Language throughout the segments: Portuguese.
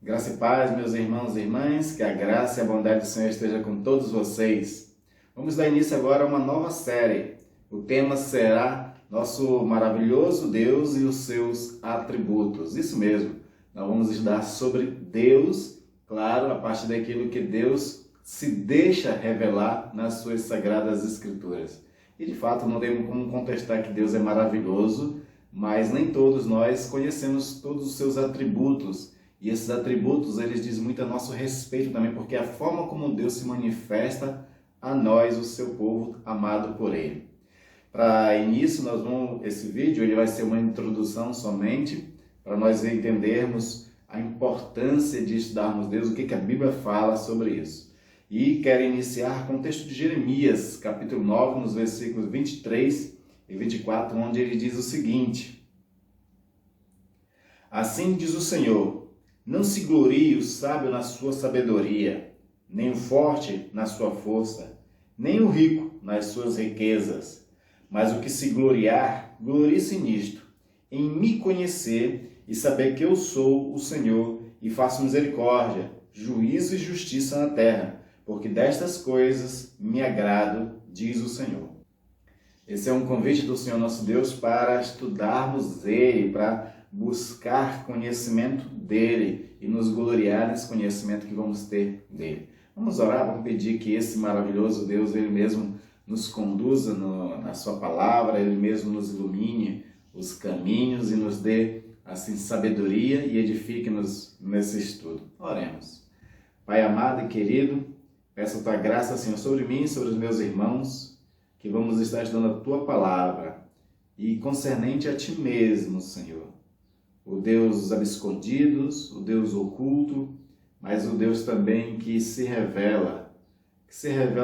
Graça e paz, meus irmãos e irmãs, que a graça e a bondade do Senhor esteja com todos vocês. Vamos dar início agora a uma nova série. O tema será Nosso Maravilhoso Deus e os Seus Atributos. Isso mesmo, nós vamos estudar sobre Deus, claro, a partir daquilo que Deus se deixa revelar nas suas sagradas escrituras. E de fato não temos como contestar que Deus é maravilhoso, mas nem todos nós conhecemos todos os seus atributos. E esses atributos, eles dizem muito a nosso respeito também, porque é a forma como Deus se manifesta a nós, o seu povo amado por Ele. Para início, esse vídeo ele vai ser uma introdução somente, para nós entendermos a importância de estudarmos Deus, o que a Bíblia fala sobre isso. E quero iniciar com o texto de Jeremias, capítulo 9, nos versículos 23 e 24, onde ele diz o seguinte: Assim diz o Senhor, não se glorie o sábio na sua sabedoria, nem o forte na sua força, nem o rico nas suas riquezas. Mas o que se gloriar, glorie-se nisto, em me conhecer e saber que eu sou o Senhor e faço misericórdia, juízo e justiça na terra, porque destas coisas me agrado, diz o Senhor. Esse é um convite do Senhor nosso Deus para estudarmos Ele, para buscar conhecimento dEle e nos gloriar nesse conhecimento que vamos ter dEle. Vamos orar, vamos pedir que esse maravilhoso Deus, Ele mesmo nos conduza na sua palavra, Ele mesmo nos ilumine os caminhos e nos dê assim sabedoria e edifique-nos nesse estudo. Oremos. Pai amado e querido, peço a Tua graça, Senhor, sobre mim e sobre os meus irmãos, que vamos estar estudando a Tua palavra e concernente a Ti mesmo, Senhor. O Deus dos abscondidos, o Deus oculto, mas o Deus também que se revela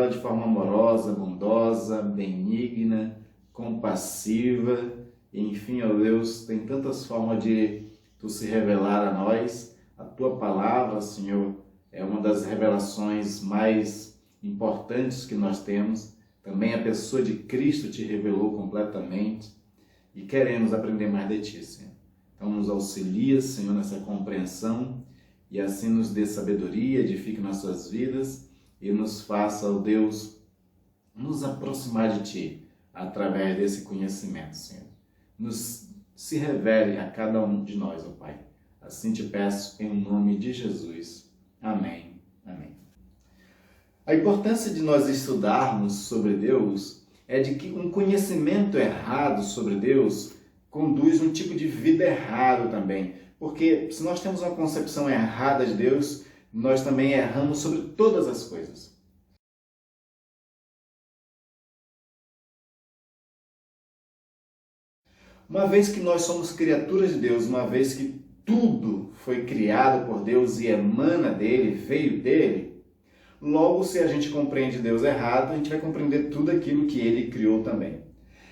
de forma amorosa, bondosa, benigna, compassiva. Enfim, ó Deus, tem tantas formas de Tu se revelar a nós. A Tua palavra, Senhor, é uma das revelações mais importantes que nós temos. Também a pessoa de Cristo Te revelou completamente e queremos aprender mais de Ti, Senhor. Então nos auxilia, Senhor, nessa compreensão e assim nos dê sabedoria, edifique nossas vidas e nos faça, ó Deus, nos aproximar de Ti através desse conhecimento, Senhor. Se revele a cada um de nós, ó Pai. Assim Te peço em nome de Jesus. Amém. Amém. A importância de nós estudarmos sobre Deus é de que um conhecimento errado sobre Deus conduz um tipo de vida errado também. Porque se nós temos uma concepção errada de Deus, nós também erramos sobre todas as coisas. Uma vez que nós somos criaturas de Deus, uma vez que tudo foi criado por Deus e emana dele, veio dele, logo se a gente compreende Deus errado, a gente vai compreender tudo aquilo que ele criou também.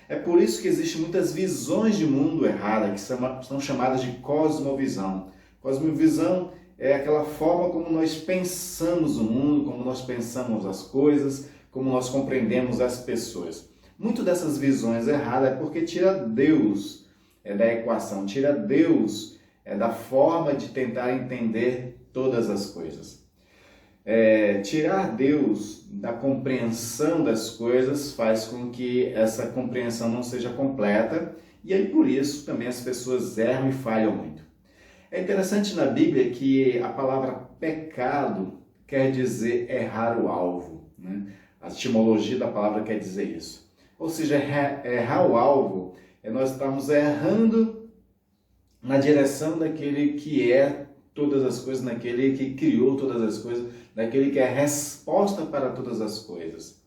É por isso que existem muitas visões de mundo erradas, que são chamadas de cosmovisão. Cosmovisão é aquela forma como nós pensamos o mundo, como nós pensamos as coisas, como nós compreendemos as pessoas. Muito dessas visões erradas é porque tira Deus da equação, tira Deus da forma de tentar entender todas as coisas. Tirar Deus da compreensão das coisas faz com que essa compreensão não seja completa e aí por isso também as pessoas erram e falham muito. É interessante na Bíblia que a palavra pecado quer dizer errar o alvo, né? A etimologia da palavra quer dizer isso. Ou seja, errar o alvo é nós estarmos errando na direção daquele que é todas as coisas, naquele que criou todas as coisas, daquele que é a resposta para todas as coisas.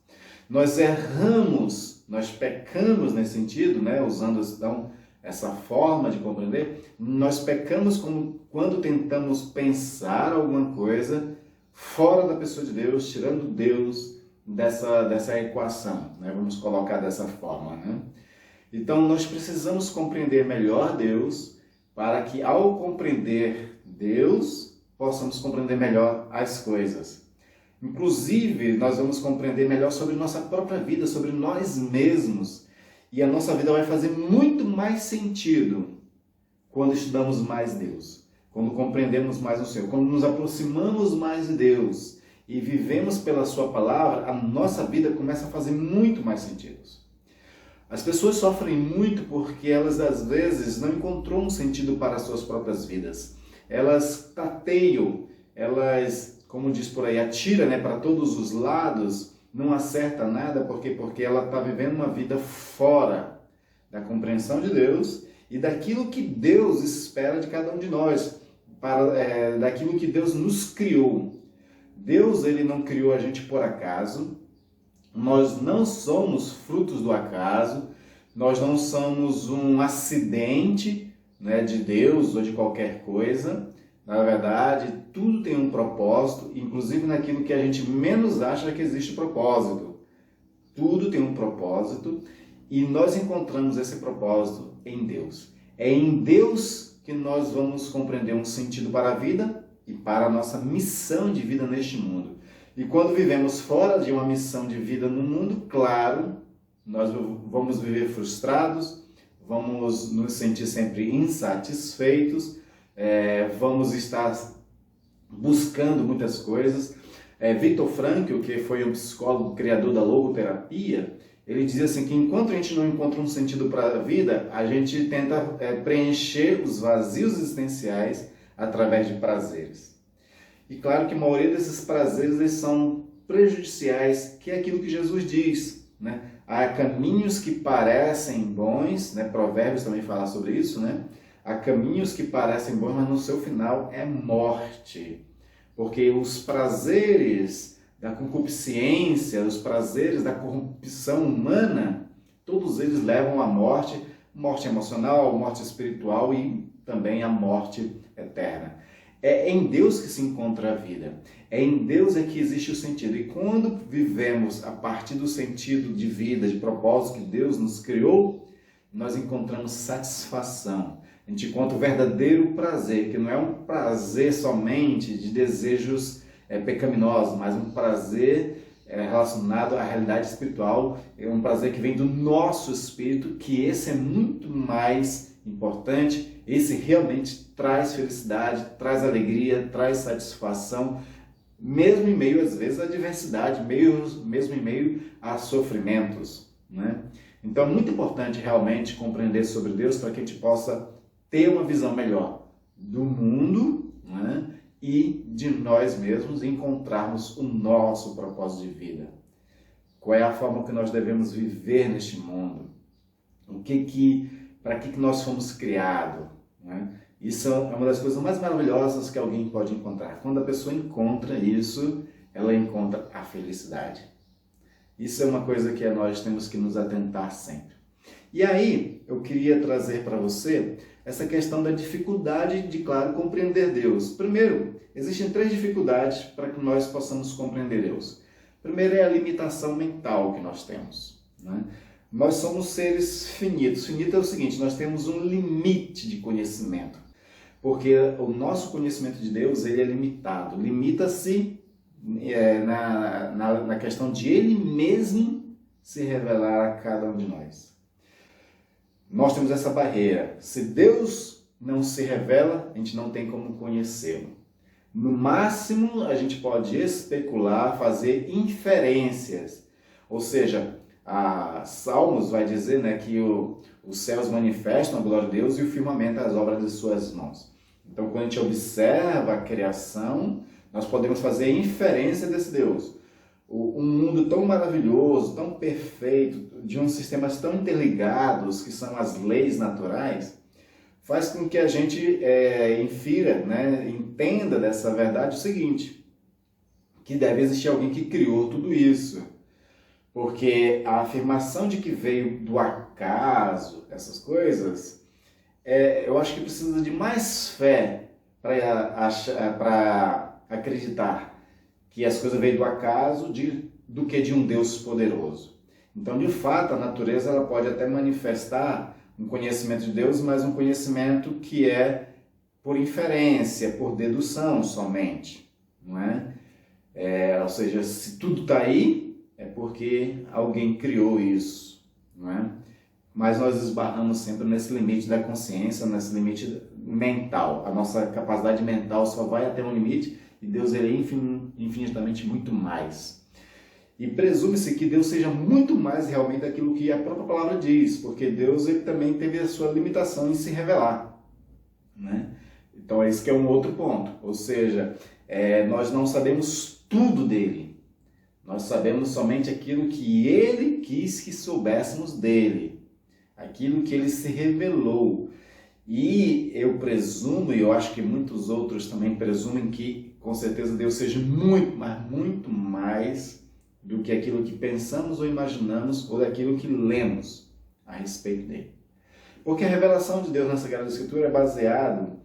Nós erramos, nós pecamos nesse sentido, né? Usando então essa forma de compreender, nós pecamos quando tentamos pensar alguma coisa fora da pessoa de Deus, tirando Deus dessa equação, né? Vamos colocar dessa forma, né? Então nós precisamos compreender melhor Deus para que ao compreender Deus, possamos compreender melhor as coisas. Inclusive, nós vamos compreender melhor sobre nossa própria vida, sobre nós mesmos. E a nossa vida vai fazer muito mais sentido quando estudamos mais Deus. quando compreendemos mais o Senhor, quando nos aproximamos mais de Deus e vivemos pela sua palavra, a nossa vida começa a fazer muito mais sentido. As pessoas sofrem muito porque elas, às vezes, não encontram um sentido para as suas próprias vidas. Elas tateiam, elas, como diz por aí, atira, para todos os lados, não acerta nada, porque ela está vivendo uma vida fora da compreensão de Deus e daquilo que Deus espera de cada um de nós, daquilo que Deus nos criou. Deus, ele não criou a gente por acaso. Nós não somos frutos do acaso, nós não somos um acidente, de Deus ou de qualquer coisa. Na verdade, tudo tem um propósito, inclusive naquilo que a gente menos acha que existe propósito. Tudo tem um propósito e nós encontramos esse propósito em Deus. É em Deus que nós vamos compreender um sentido para a vida e para a nossa missão de vida neste mundo. E quando vivemos fora de uma missão de vida no mundo, claro, nós vamos viver frustrados, vamos nos sentir sempre insatisfeitos, vamos estar buscando muitas coisas. Viktor Frankl, que foi um psicólogo criador da logoterapia, ele dizia assim que enquanto a gente não encontra um sentido para a vida, a gente tenta preencher os vazios existenciais através de prazeres. E claro que a maioria desses prazeres eles são prejudiciais, que é aquilo que Jesus diz, Há caminhos que parecem bons, Provérbios também fala sobre isso, Há caminhos que parecem bons, mas no seu final é morte. Porque os prazeres da concupiscência, os prazeres da corrupção humana, todos eles levam à morte, morte emocional, morte espiritual e também a morte eterna. É em Deus que se encontra a vida. É em Deus que existe o sentido. E quando vivemos a partir do sentido de vida, de propósito que Deus nos criou, nós encontramos satisfação. A gente encontra o verdadeiro prazer, que não é um prazer somente de desejos pecaminosos, mas um prazer relacionado à realidade espiritual. É um prazer que vem do nosso espírito, que esse é muito mais importante. Esse realmente traz felicidade, traz alegria, traz satisfação, mesmo em meio, às vezes, à adversidade, mesmo em meio a sofrimentos. Então, é muito importante realmente compreender sobre Deus para que a gente possa ter uma visão melhor do mundo e de nós mesmos e encontrarmos o nosso propósito de vida. Qual é a forma que nós devemos viver neste mundo? Para que nós fomos criados? Isso é uma das coisas mais maravilhosas que alguém pode encontrar. Quando a pessoa encontra isso, ela encontra a felicidade. Isso é uma coisa que nós temos que nos atentar sempre. E aí, eu queria trazer para você essa questão da dificuldade de, claro, compreender Deus. Primeiro, existem 3 dificuldades para que nós possamos compreender Deus. Primeiro é a limitação mental que nós temos. Nós somos seres finitos. Finito é o seguinte, nós temos um limite de conhecimento. Porque o nosso conhecimento de Deus ele é limitado. Limita-se na questão de Ele mesmo se revelar a cada um de nós. Nós temos essa barreira. Se Deus não se revela, a gente não tem como conhecê-lo. No máximo, a gente pode especular, fazer inferências. Ou seja, a Salmos vai dizer que os céus manifestam a glória de Deus e o firmamento as obras de suas mãos. Então, quando a gente observa a criação, nós podemos fazer inferência desse Deus. Um mundo tão maravilhoso, tão perfeito, de uns sistemas tão interligados, que são as leis naturais, faz com que a gente infira, entenda dessa verdade o seguinte, que deve existir alguém que criou tudo isso. Porque a afirmação de que veio do acaso, essas coisas, eu acho que precisa de mais fé para acreditar que as coisas veio do acaso do que de um Deus poderoso. Então, de fato, a natureza ela pode até manifestar um conhecimento de Deus, mas um conhecimento que é por inferência, por dedução somente. Não é? Ou seja, se tudo está aí, é porque alguém criou isso. Não é? mas nós esbarramos sempre nesse limite da consciência, nesse limite mental. A nossa capacidade mental só vai até um limite e Deus ele é infinitamente muito mais. E presume-se que Deus seja muito mais realmente daquilo que a própria palavra diz, porque Deus ele também teve a sua limitação em se revelar, né? Então esse que é um outro ponto, ou seja, nós não sabemos tudo dele, nós sabemos somente aquilo que ele quis que soubéssemos dele, aquilo que ele se revelou. E eu presumo, e eu acho que muitos outros também presumem que com certeza Deus seja muito, mas muito mais do que aquilo que pensamos ou imaginamos ou daquilo que lemos a respeito dele. Porque a revelação de Deus na Sagrada Escritura é baseada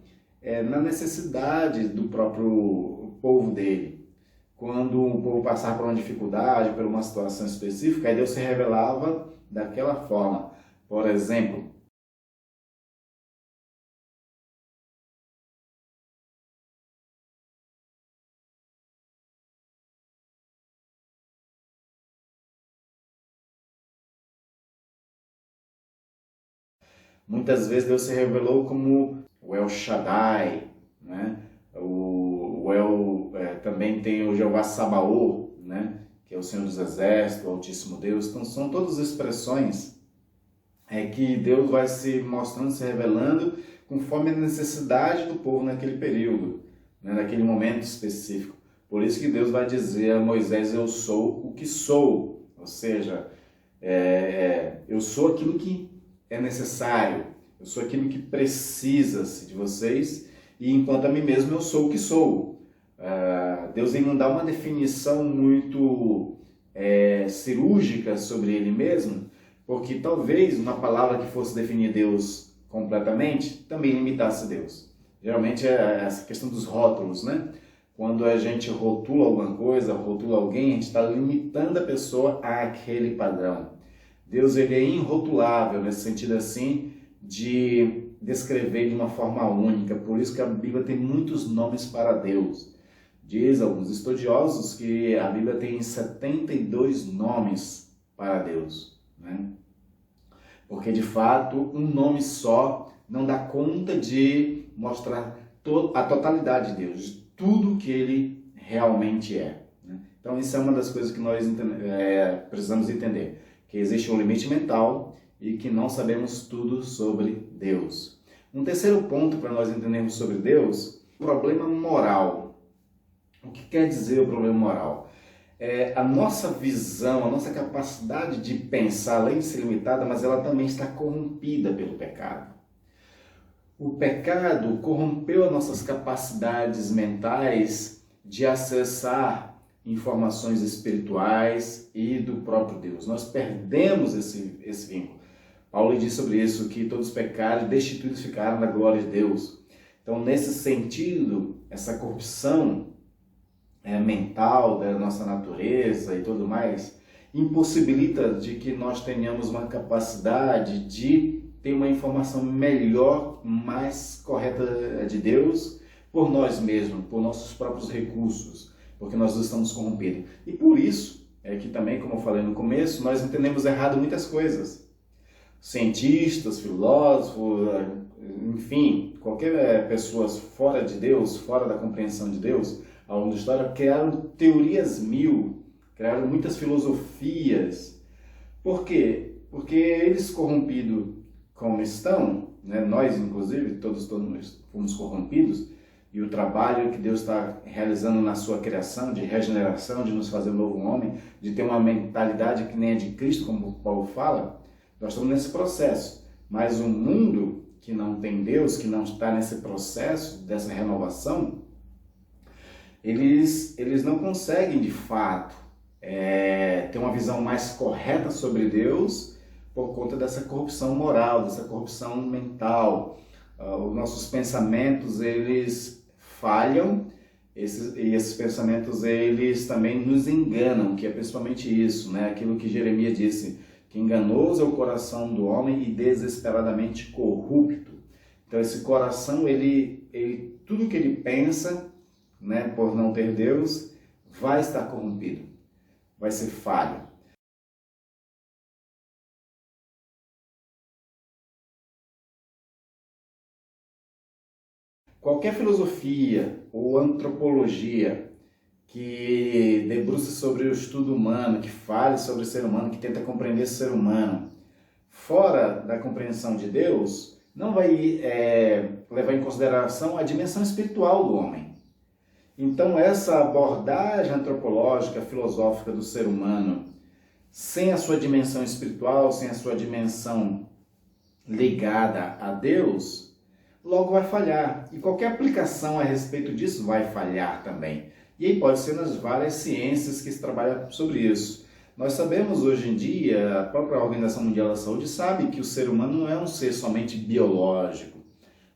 na necessidade do próprio povo dele. Quando o povo passava por uma dificuldade, por uma situação específica, aí Deus se revelava daquela forma. Por exemplo, muitas vezes Deus se revelou como o El Shaddai, né? Também tem o Jeová Sabaoth, né? Que é o Senhor dos Exércitos, o Altíssimo Deus. Então são todas expressões que Deus vai se mostrando, se revelando conforme a necessidade do povo naquele período, né? Naquele momento específico. Por isso que Deus vai dizer a Moisés: eu sou o que sou, ou seja, eu sou aquilo que é necessário, eu sou aquilo que precisa-se de vocês, e enquanto a mim mesmo eu sou o que sou. Deus não dá uma definição muito cirúrgica sobre ele mesmo, porque talvez uma palavra que fosse definir Deus completamente também limitasse Deus. Geralmente é essa questão dos rótulos, né? Quando a gente rotula alguma coisa, rotula alguém, a gente está limitando a pessoa àquele padrão. Deus ele é irrotulável nesse sentido assim de descrever de uma forma única. Por isso que a Bíblia tem muitos nomes para Deus. Diz alguns estudiosos que a Bíblia tem 72 nomes para Deus, né? Porque de fato um nome só não dá conta de mostrar a totalidade de Deus, de tudo que ele realmente é, né? Então isso é uma das coisas que nós precisamos entender, que existe um limite mental e que não sabemos tudo sobre Deus. Um terceiro ponto para nós entendermos sobre Deus, o problema moral. O que quer dizer o problema moral? A nossa visão, a nossa capacidade de pensar, além de ser limitada, mas ela também está corrompida pelo pecado. O pecado corrompeu as nossas capacidades mentais de acessar informações espirituais e do próprio Deus. Nós perdemos esse vínculo. Paulo diz sobre isso, que todos os pecados destituídos ficaram da glória de Deus. Então, nesse sentido, essa corrupção mental da nossa natureza e tudo mais, impossibilita de que nós tenhamos uma capacidade de ter uma informação melhor, mais correta de Deus, por nós mesmos, por nossos próprios recursos, porque nós estamos corrompidos. E por isso é que também, como eu falei no começo, nós entendemos errado muitas coisas. Cientistas, filósofos, enfim, qualquer pessoa fora de Deus, fora da compreensão de Deus, ao longo da história, criaram teorias mil, criaram muitas filosofias. Por quê? Porque eles, corrompidos como estão, né, nós inclusive, todos fomos corrompidos, e o trabalho que Deus está realizando na sua criação, de regeneração, de nos fazer um novo homem, de ter uma mentalidade que nem a de Cristo, como Paulo fala, nós estamos nesse processo. Mas o mundo que não tem Deus, que não está nesse processo dessa renovação, eles não conseguem de fato ter uma visão mais correta sobre Deus por conta dessa corrupção moral, dessa corrupção mental. Os nossos pensamentos eles falham, e esses pensamentos eles também nos enganam, que é principalmente isso, né? Aquilo que Jeremias disse, que enganoso é o coração do homem e desesperadamente corrupto. Então esse coração, tudo que ele pensa, né, por não ter Deus, vai estar corrompido, vai ser falho. Qualquer filosofia ou antropologia que debruce sobre o estudo humano, que fale sobre o ser humano, que tenta compreender o ser humano, fora da compreensão de Deus, não vai levar em consideração a dimensão espiritual do homem. Então, essa abordagem antropológica, filosófica do ser humano, sem a sua dimensão espiritual, sem a sua dimensão ligada a Deus, logo vai falhar. E qualquer aplicação a respeito disso vai falhar também. E aí pode ser nas várias ciências que se trabalha sobre isso. Nós sabemos hoje em dia, a própria Organização Mundial da Saúde sabe que o ser humano não é um ser somente biológico,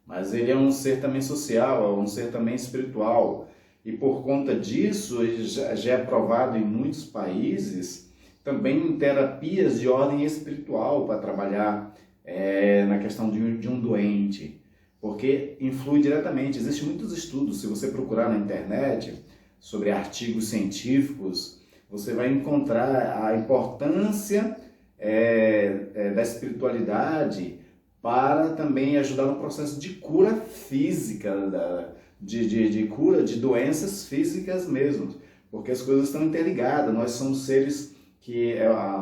mas ele é um ser também social, é um ser também espiritual. E por conta disso, já é provado em muitos países também em terapias de ordem espiritual para trabalhar na questão de um doente, porque influi diretamente. Existem muitos estudos, se você procurar na internet sobre artigos científicos, você vai encontrar a importância da espiritualidade para também ajudar no processo de cura física, de cura de doenças físicas mesmo, porque as coisas estão interligadas. Nós somos seres que,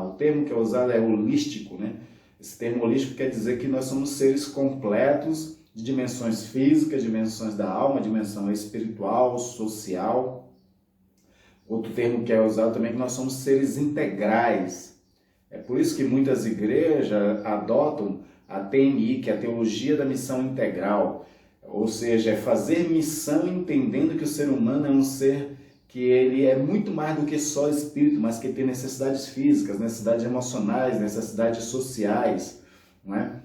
o termo que é usado é holístico, né? Esse termo holístico quer dizer que nós somos seres completos de dimensões físicas, dimensões da alma, dimensão espiritual, social. Outro termo que é usado também é que nós somos seres integrais. É por isso que muitas igrejas adotam a TMI, que é a Teologia da Missão Integral. Ou seja, é fazer missão entendendo que o ser humano é um ser que ele é muito mais do que só espírito, mas que tem necessidades físicas, necessidades emocionais, necessidades sociais, não é?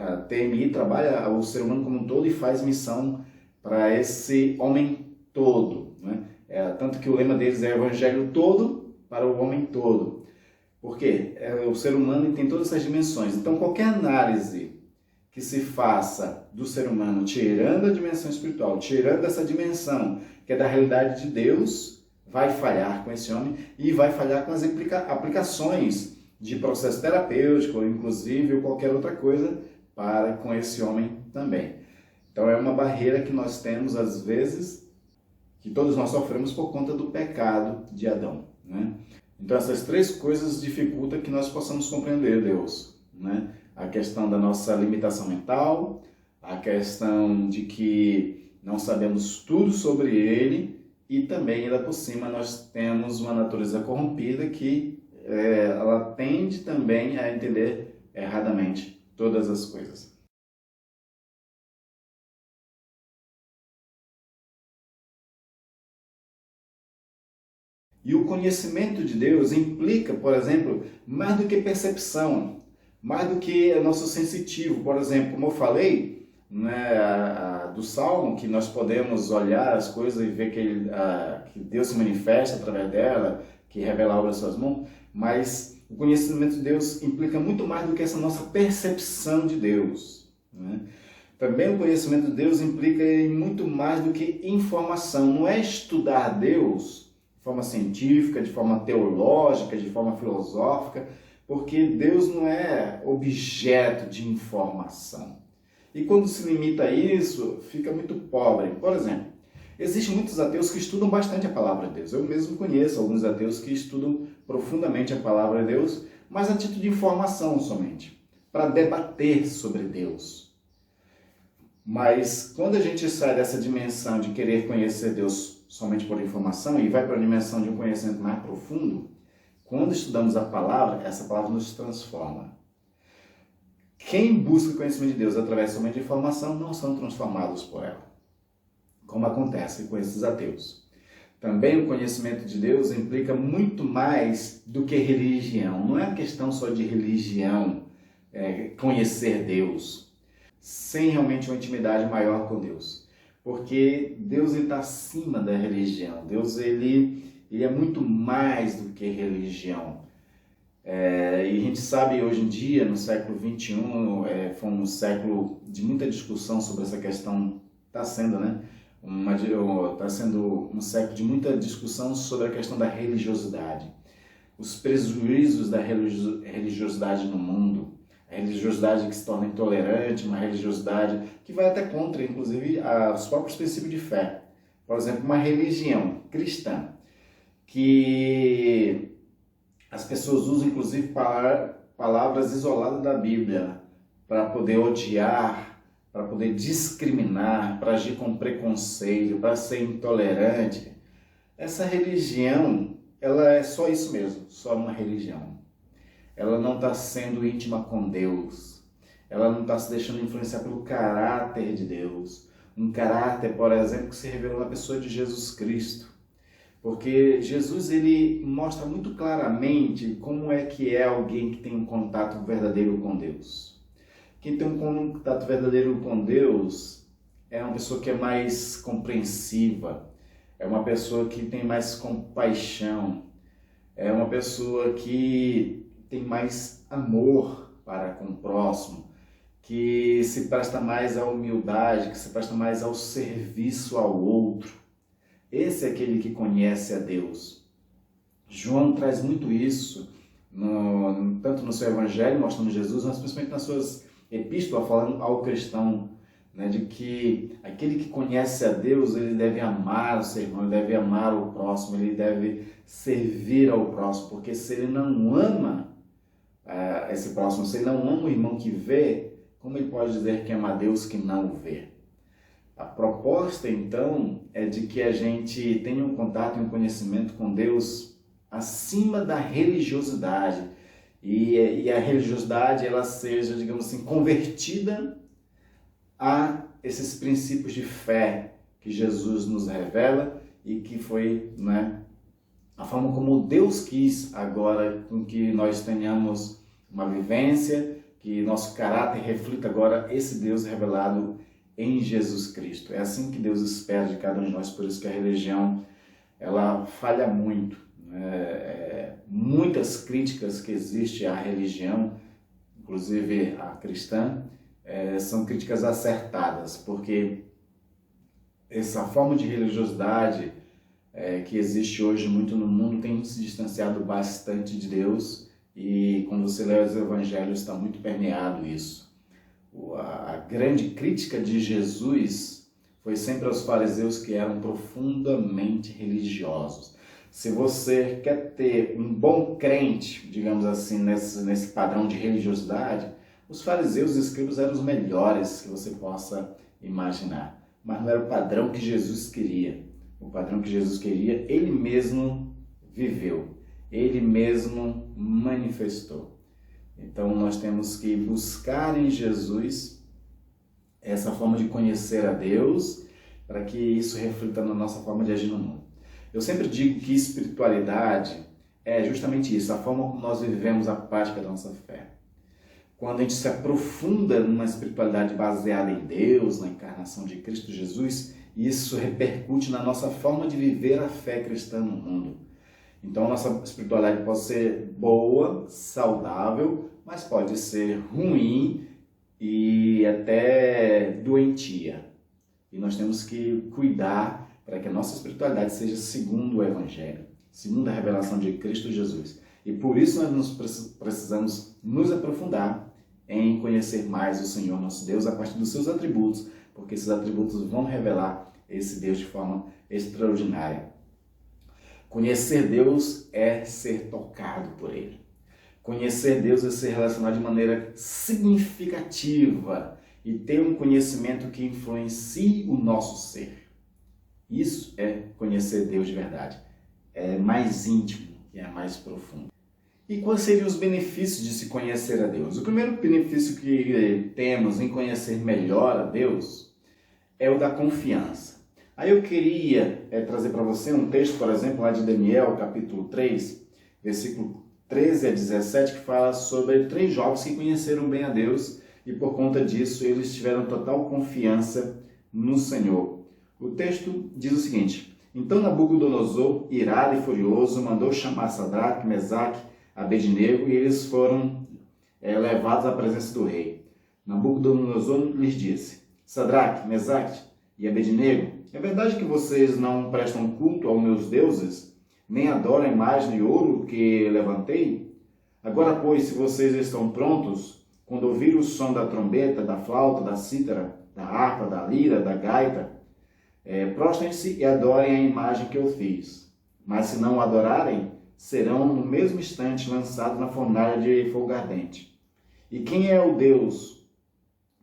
A TMI trabalha o ser humano como um todo e faz missão para esse homem todo, não é? Tanto que o lema deles é o Evangelho todo para o homem todo. Por quê? O ser humano tem todas essas dimensões. Então, qualquer análise que se faça do ser humano, tirando a dimensão espiritual, tirando essa dimensão que é da realidade de Deus, vai falhar com esse homem e vai falhar com as aplicações de processo terapêutico, inclusive, ou qualquer outra coisa com esse homem também. Então, é uma barreira que nós temos, às vezes, que todos nós sofremos por conta do pecado de Adão, né? Então, essas três coisas dificultam que nós possamos compreender Deus, né? A questão da nossa limitação mental, a questão de que não sabemos tudo sobre Ele e também, ainda por cima, nós temos uma natureza corrompida que ela tende também a entender erradamente todas as coisas. E o conhecimento de Deus implica, por exemplo, mais do que percepção, mais do que nosso sensitivo. Por exemplo, como eu falei, né, do Salmo, que nós podemos olhar as coisas e ver que Deus se manifesta através dela, que revela a obra das suas mãos, mas o conhecimento de Deus implica muito mais do que essa nossa percepção de Deus, né? Também o conhecimento de Deus implica em muito mais do que informação. Não é estudar Deus de forma científica, de forma teológica, de forma filosófica, porque Deus não é objeto de informação. E quando se limita a isso, fica muito pobre. Por exemplo, existem muitos ateus que estudam bastante a palavra de Deus. Eu mesmo conheço alguns ateus que estudam profundamente a palavra de Deus, mas a título de informação somente, para debater sobre Deus. Mas quando a gente sai dessa dimensão de querer conhecer Deus somente por informação e vai para a dimensão de um conhecimento mais profundo, quando estudamos a palavra, essa palavra nos transforma. Quem busca conhecimento de Deus através somente de informação não são transformados por ela, como acontece com esses ateus. Também o conhecimento de Deus implica muito mais do que religião. Não é uma questão só de religião, conhecer Deus, sem realmente uma intimidade maior com Deus. Porque Deus está acima da religião. Deus ele é muito mais do que religião. E a gente sabe hoje em dia, no século XXI, foi um século de muita discussão sobre essa questão. Está sendo, né? Está sendo um século de muita discussão sobre a questão da religiosidade. Os prejuízos da religiosidade no mundo, A religiosidade que se torna intolerante, uma religiosidade que vai até contra, inclusive, os próprios princípios de fé. Por exemplo, uma religião cristã que as pessoas usam, inclusive, palavras isoladas da Bíblia para poder odiar, para poder discriminar, para agir com preconceito, para ser intolerante. Essa religião, ela é só isso mesmo, só uma religião. Ela não está sendo íntima com Deus. Ela não está se deixando influenciar pelo caráter de Deus. Um caráter, por exemplo, que se revelou na pessoa de Jesus Cristo. Porque Jesus, ele mostra muito claramente como é que é alguém que tem um contato verdadeiro com Deus. Quem tem um contato verdadeiro com Deus é uma pessoa que é mais compreensiva, é uma pessoa que tem mais compaixão, é uma pessoa que tem mais amor para com o próximo, que se presta mais à humildade, que se presta mais ao serviço ao outro. Esse é aquele que conhece a Deus. João traz muito isso, tanto no seu evangelho, mostrando Jesus, mas principalmente nas suas epístolas, falando ao cristão, né, de que aquele que conhece a Deus, ele deve amar o seu irmão, ele deve amar o próximo, ele deve servir ao próximo, porque se ele não ama esse próximo, se ele não ama o irmão que vê, como ele pode dizer que ama a Deus que não o vê? A proposta, então, é de que a gente tenha um contato e um conhecimento com Deus acima da religiosidade. E a religiosidade, ela seja, digamos assim, convertida a esses princípios de fé que Jesus nos revela e que foi, né, a forma como Deus quis agora com que nós tenhamos uma vivência, que nosso caráter reflita agora esse Deus revelado em Jesus Cristo. É assim que Deus espera de cada um de nós, por isso que a religião, ela falha muito. Muitas críticas que existem à religião, inclusive à cristã, são críticas acertadas, porque essa forma de religiosidade que existe hoje muito no mundo tem se distanciado bastante de Deus, e quando você lê os evangelhos está muito permeado isso. A grande crítica de Jesus foi sempre aos fariseus, que eram profundamente religiosos. Se você quer ter um bom crente, digamos assim, nesse padrão de religiosidade, os fariseus e os escribas eram os melhores que você possa imaginar. Mas não era o padrão que Jesus queria. O padrão que Jesus queria, ele mesmo viveu, ele mesmo manifestou. Então nós temos que buscar em Jesus essa forma de conhecer a Deus, para que isso reflita na nossa forma de agir no mundo. Eu sempre digo que espiritualidade é justamente isso, a forma como nós vivemos a prática da nossa fé. Quando a gente se aprofunda numa espiritualidade baseada em Deus, na encarnação de Cristo Jesus, isso repercute na nossa forma de viver a fé cristã no mundo. Então, a nossa espiritualidade pode ser boa, saudável, mas pode ser ruim e até doentia. E nós temos que cuidar para que a nossa espiritualidade seja segundo o Evangelho, segundo a revelação de Cristo Jesus. E por isso nós precisamos nos aprofundar em conhecer mais o Senhor nosso Deus a partir dos seus atributos, porque esses atributos vão revelar esse Deus de forma extraordinária. Conhecer Deus é ser tocado por Ele. Conhecer Deus é se relacionar de maneira significativa e ter um conhecimento que influencie o nosso ser. Isso é conhecer Deus de verdade. É mais íntimo e é mais profundo. E quais seriam os benefícios de se conhecer a Deus? O primeiro benefício que temos em conhecer melhor a Deus é o da confiança. Aí eu queria trazer para você um texto, por exemplo, lá de Daniel, capítulo 3, versículo 13 a 17, que fala sobre 3 jovens que conheceram bem a Deus e por conta disso eles tiveram total confiança no Senhor. O texto diz o seguinte: então Nabucodonosor, irado e furioso, mandou chamar Sadraque, Mesaque, Abednego, e eles foram levados à presença do rei. Nabucodonosor lhes disse: Sadraque, Mesaque e Abednego, é verdade que vocês não prestam culto aos meus deuses, nem adoram a imagem de ouro que levantei? Agora, pois, se vocês estão prontos, quando ouvirem o som da trombeta, da flauta, da cítara, da harpa, da lira, da gaita, prostrem-se e adorem a imagem que eu fiz. Mas se não o adorarem, serão no mesmo instante lançados na fornalha de fogo ardente. E quem é o Deus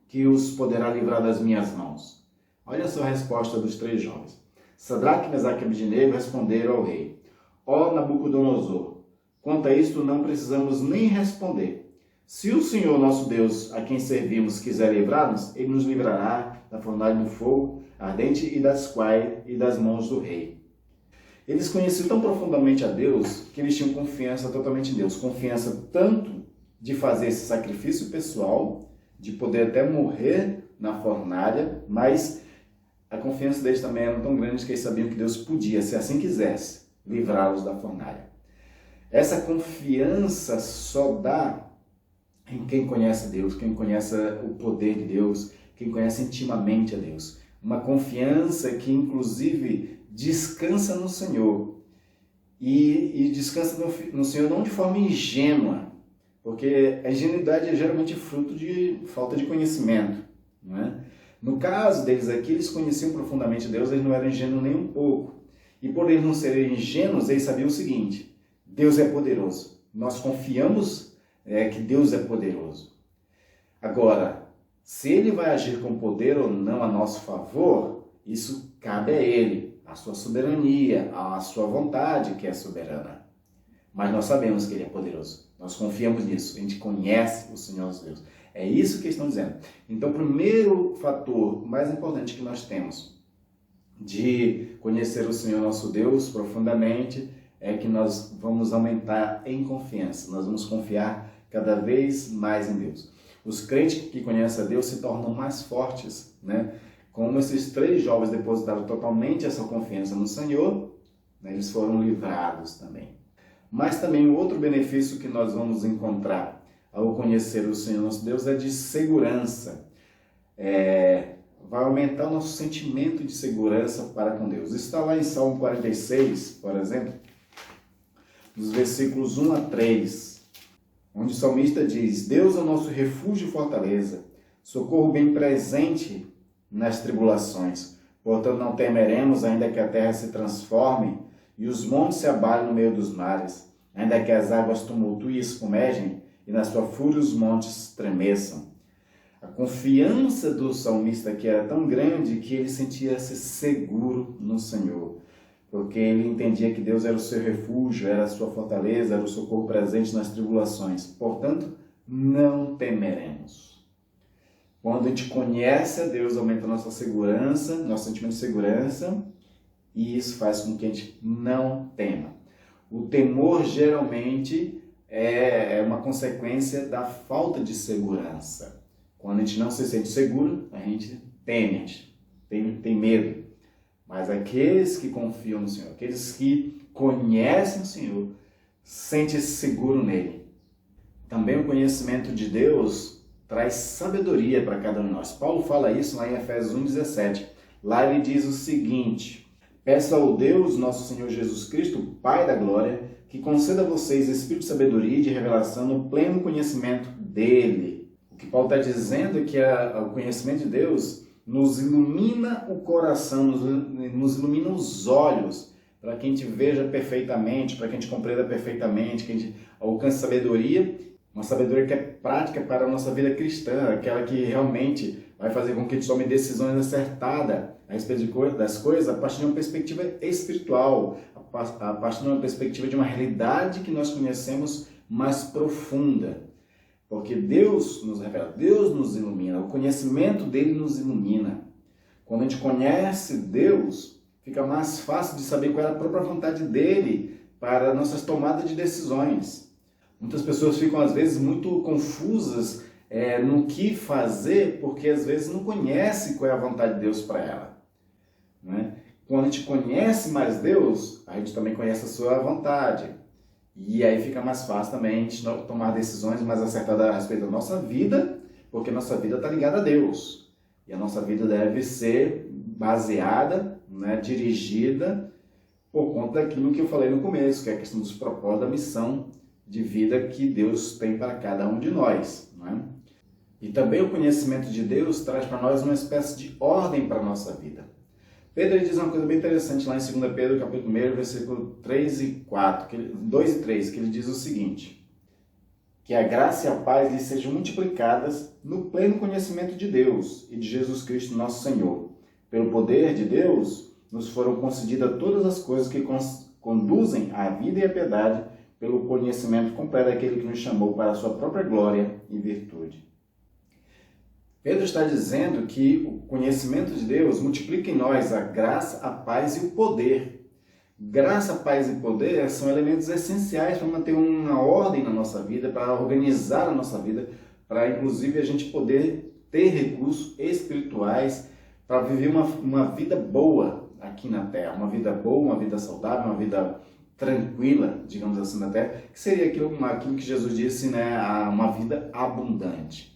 que os poderá livrar das minhas mãos? Olha só a resposta dos 3 jovens. Sadraque, Mesaque e Abednego responderam ao rei: Ó Nabucodonosor, quanto a isto não precisamos nem responder. Se o Senhor nosso Deus, a quem servimos, quiser livrar-nos, ele nos livrará da fornalha do fogo ardente e das mãos do rei. Eles conheciam tão profundamente a Deus que eles tinham confiança totalmente em Deus. Confiança tanto de fazer esse sacrifício pessoal, de poder até morrer na fornalha, mas a confiança deles também era tão grande que eles sabiam que Deus podia, se assim quisesse, livrá-los da fornalha. Essa confiança só dá em quem conhece Deus, quem conhece o poder de Deus, quem conhece intimamente a Deus. Uma confiança que, inclusive, descansa no Senhor. E descansa no Senhor não de forma ingênua, porque a ingenuidade é geralmente fruto de falta de conhecimento, não é? No caso deles aqui, eles conheciam profundamente Deus, eles não eram ingênuos nem um pouco. E por eles não serem ingênuos, eles sabiam o seguinte: Deus é poderoso. Nós confiamos que Deus é poderoso. Agora, se Ele vai agir com poder ou não a nosso favor, isso cabe a Ele, a sua soberania, a sua vontade que é soberana. Mas nós sabemos que Ele é poderoso. Nós confiamos nisso. A gente conhece o Senhor nosso Deus. É isso que eles estão dizendo. Então, o primeiro fator mais importante que nós temos de conhecer o Senhor nosso Deus profundamente é que nós vamos aumentar em confiança. Nós vamos confiar cada vez mais em Deus. Os crentes que conhecem a Deus se tornam mais fortes, né? Como esses 3 jovens depositaram totalmente essa confiança no Senhor, né? Eles foram livrados também. Mas também o outro benefício que nós vamos encontrar ao conhecer o Senhor nosso Deus é de segurança. Vai aumentar o nosso sentimento de segurança para com Deus. Isso está lá em Salmo 46, por exemplo, nos versículos 1 a 3, onde o salmista diz: Deus é o nosso refúgio e fortaleza, socorro bem presente nas tribulações. Portanto, não temeremos, ainda que a terra se transforme e os montes se abalem no meio dos mares, ainda que as águas tumultuem e espumejem, e na sua fúria os montes tremeçam. A confiança do salmista aqui era tão grande que ele sentia-se seguro no Senhor, porque ele entendia que Deus era o seu refúgio, era a sua fortaleza, era o socorro presente nas tribulações. Portanto, não temeremos. Quando a gente conhece a Deus, aumenta a nossa segurança, nosso sentimento de segurança, e isso faz com que a gente não tema. O temor geralmente é uma consequência da falta de segurança. Quando a gente não se sente seguro, a gente teme, a gente tem medo. Mas aqueles que confiam no Senhor, aqueles que conhecem o Senhor, sentem-se seguro nele. Também o conhecimento de Deus traz sabedoria para cada um de nós. Paulo fala isso lá em Efésios 1,17. Lá ele diz o seguinte: peço ao Deus, nosso Senhor Jesus Cristo, Pai da glória, que conceda a vocês espírito de sabedoria e de revelação no pleno conhecimento dele. O que Paulo está dizendo é que o conhecimento de Deus nos ilumina o coração, nos ilumina os olhos, para que a gente veja perfeitamente, para que a gente compreenda perfeitamente, que a gente alcance sabedoria, uma sabedoria que é prática para a nossa vida cristã, aquela que realmente vai fazer com que a gente tome decisões acertadas a respeito das coisas a partir de uma perspectiva espiritual, a partir de uma perspectiva de uma realidade que nós conhecemos mais profunda. Porque Deus nos revela, Deus nos ilumina, o conhecimento dele nos ilumina. Quando a gente conhece Deus, fica mais fácil de saber qual é a própria vontade dele para nossas tomadas de decisões. Muitas pessoas ficam, às vezes, muito confusas no que fazer, porque, às vezes, não conhece qual é a vontade de Deus para ela. Né? Quando a gente conhece mais Deus, a gente também conhece a sua vontade. E aí fica mais fácil também a gente tomar decisões mais acertadas a respeito da nossa vida, porque a nossa vida está ligada a Deus. E a nossa vida deve ser baseada, né, dirigida por conta daquilo que eu falei no começo, que é a questão dos propósitos da missão de vida que Deus tem para cada um de nós. Né? E também o conhecimento de Deus traz para nós uma espécie de ordem para a nossa vida. Pedro diz uma coisa bem interessante lá em 2 Pedro, capítulo 1, versículo 3 e 4, 2 e 3, que ele diz o seguinte: que a graça e a paz lhes sejam multiplicadas no pleno conhecimento de Deus e de Jesus Cristo nosso Senhor. Pelo poder de Deus, nos foram concedidas todas as coisas que conduzem à vida e à piedade, pelo conhecimento completo daquele que nos chamou para a sua própria glória e virtude. Pedro está dizendo que o conhecimento de Deus multiplica em nós a graça, a paz e o poder. Graça, paz e poder são elementos essenciais para manter uma ordem na nossa vida, para organizar a nossa vida, para inclusive a gente poder ter recursos espirituais para viver uma vida boa aqui na Terra. Uma vida boa, uma vida saudável, uma vida tranquila, digamos assim, na Terra, que seria aquilo que Jesus disse, né, uma vida abundante.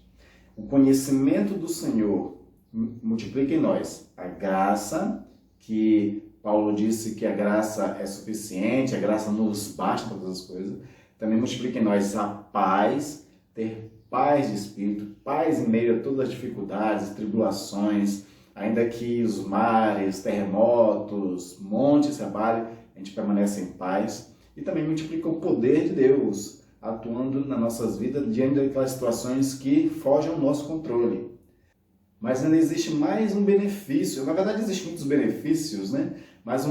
O conhecimento do Senhor multiplica em nós a graça, que Paulo disse que a graça é suficiente, a graça nos basta para todas as coisas. Também multiplica em nós a paz, ter paz de espírito, paz em meio a todas as dificuldades, tribulações, ainda que os mares, terremotos, montes se abalem, a gente permanece em paz. E também multiplica o poder de Deus, atuando nas nossas vidas diante daquelas situações que fogem ao nosso controle. Mas ainda existe mais um benefício, na verdade existem muitos benefícios, né? Mas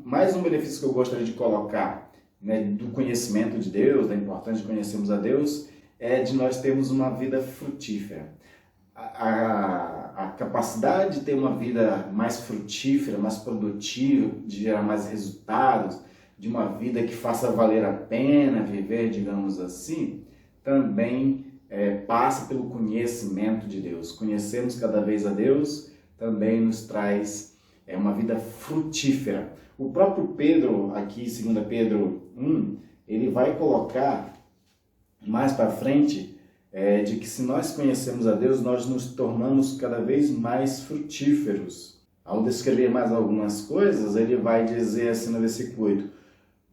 mais um benefício que eu gostaria de colocar, né, do conhecimento de Deus, da importância de conhecermos a Deus, é de nós termos uma vida frutífera. A capacidade de ter uma vida mais frutífera, mais produtiva, de gerar mais resultados, de uma vida que faça valer a pena viver, digamos assim, também passa pelo conhecimento de Deus. Conhecermos cada vez a Deus também nos traz uma vida frutífera. O próprio Pedro, aqui em 2 Pedro 1, ele vai colocar mais para frente de que se nós conhecemos a Deus, nós nos tornamos cada vez mais frutíferos. Ao descrever mais algumas coisas, ele vai dizer assim no versículo 8: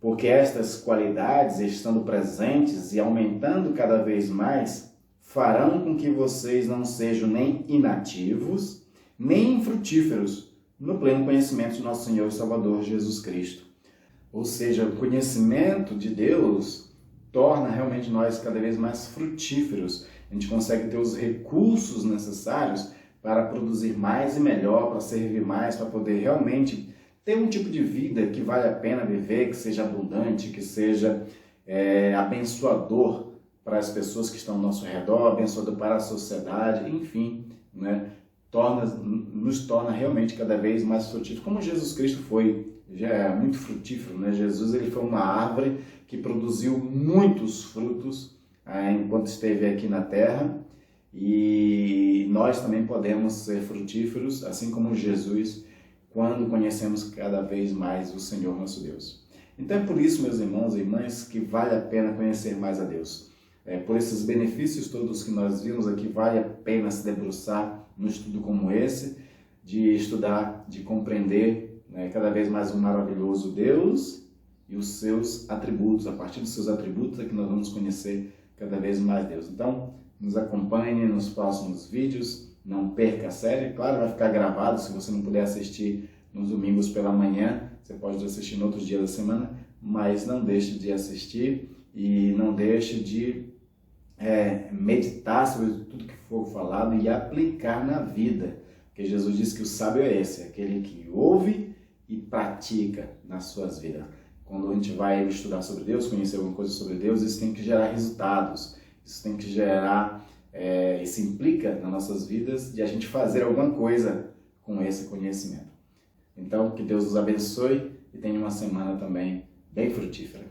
porque estas qualidades, estando presentes e aumentando cada vez mais, farão com que vocês não sejam nem inativos, nem infrutíferos no pleno conhecimento de nosso Senhor e Salvador Jesus Cristo. Ou seja, o conhecimento de Deus torna realmente nós cada vez mais frutíferos. A gente consegue ter os recursos necessários para produzir mais e melhor, para servir mais, para poder realmente ter um tipo de vida que vale a pena viver, que seja abundante, que seja abençoador para as pessoas que estão ao nosso redor, abençoador para a sociedade, enfim, né? Nos torna realmente cada vez mais frutíferos, como Jesus Cristo foi, já é muito frutífero, né? Jesus, ele foi uma árvore que produziu muitos frutos enquanto esteve aqui na terra, e nós também podemos ser frutíferos, assim como Jesus, quando conhecemos cada vez mais o Senhor nosso Deus. Então é por isso, meus irmãos e irmãs, que vale a pena conhecer mais a Deus. Por esses benefícios todos que nós vimos aqui, vale a pena se debruçar num estudo como esse, de estudar, de compreender, né, cada vez mais um maravilhoso Deus e os seus atributos. A partir dos seus atributos é que nós vamos conhecer cada vez mais Deus. Então, nos acompanhe nos próximos vídeos. Não perca a série, claro, vai ficar gravado, se você não puder assistir nos domingos pela manhã, você pode assistir em outros dias da semana, mas não deixe de assistir e não deixe de meditar sobre tudo que for falado e aplicar na vida, porque Jesus disse que o sábio é esse, aquele que ouve e pratica nas suas vidas. Quando a gente vai estudar sobre Deus, conhecer alguma coisa sobre Deus, isso tem que gerar resultados, isso tem que gerar isso implica nas nossas vidas de a gente fazer alguma coisa com esse conhecimento. Então, que Deus os abençoe e tenha uma semana também bem frutífera.